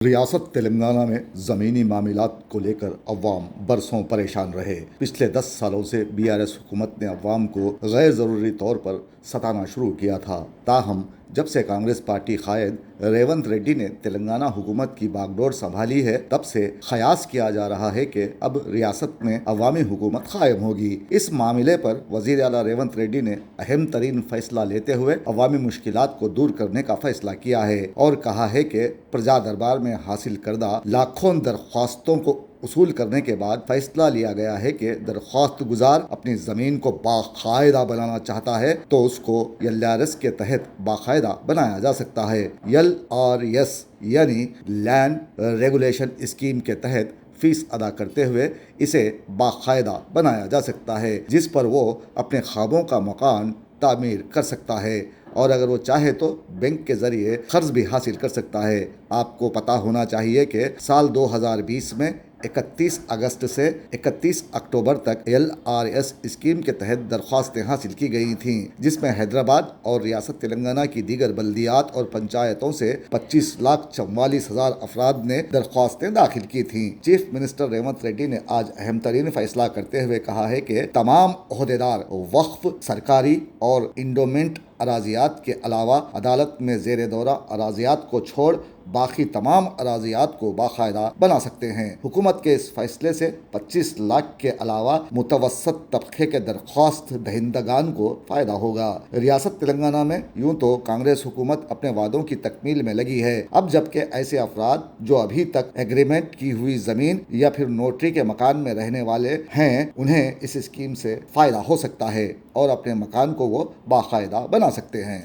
ریاست تلنگانہ میں زمینی معاملات کو لے کر عوام برسوں پریشان رہے۔ پچھلے 10 سالوں سے BRS حکومت نے عوام کو غیر ضروری طور پر ستانا شروع کیا تھا۔ تاہم جب سے کانگریس پارٹی قائد ریونت ریڈی نے تلنگانہ حکومت کی باغ ڈور سنبھالی ہے، تب سے قیاس کیا جا رہا ہے کہ اب ریاست میں عوامی حکومت قائم ہوگی۔ اس معاملے پر وزیر اعلیٰ ریونت ریڈی نے اہم ترین فیصلہ لیتے ہوئے عوامی مشکلات کو دور کرنے کا فیصلہ کیا ہے اور کہا ہے کہ پرجا دربار میں حاصل کردہ لاکھوں درخواستوں کو اصول کرنے کے بعد فیصلہ لیا گیا ہے کہ درخواست گزار اپنی زمین کو باقاعدہ بنانا چاہتا ہے تو اس کو LRS کے تحت باقاعدہ بنایا جا سکتا ہے۔ LRS یعنی لینڈ ریگولیشن اسکیم کے تحت فیس ادا کرتے ہوئے اسے باقاعدہ بنایا جا سکتا ہے، جس پر وہ اپنے خوابوں کا مکان تعمیر کر سکتا ہے اور اگر وہ چاہے تو بینک کے ذریعے قرض بھی حاصل کر سکتا ہے۔ آپ کو پتہ ہونا چاہیے کہ سال 2020 میں 31 اگست سے 31 اکتوبر تک LRS اسکیم کے تحت درخواستیں حاصل کی گئی تھیں، جس میں حیدرآباد اور ریاست تلنگانہ کی دیگر بلدیات اور پنچایتوں سے 25,44,000 افراد نے درخواستیں داخل کی تھیں۔ چیف منسٹر ریونت ریڈی نے آج اہم ترین فیصلہ کرتے ہوئے کہا ہے کہ تمام عہدیدار وقف، سرکاری اور انڈومنٹ اراضیات کے علاوہ عدالت میں زیر دورہ اراضیات کو چھوڑ باقی تمام اراضیات کو باقاعدہ بنا سکتے ہیں۔ حکومت کے اس فیصلے سے 25 لاکھ کے علاوہ متوسط طبقے کے درخواست دہندگان کو فائدہ ہوگا۔ ریاست تلنگانہ میں یوں تو کانگریس حکومت اپنے وعدوں کی تکمیل میں لگی ہے، اب جبکہ ایسے افراد جو ابھی تک ایگریمنٹ کی ہوئی زمین یا پھر نوٹری کے مکان میں رہنے والے ہیں، انہیں اس اسکیم سے فائدہ ہو سکتا ہے اور اپنے مکان کو وہ باقاعدہ بنا سکتے ہیں۔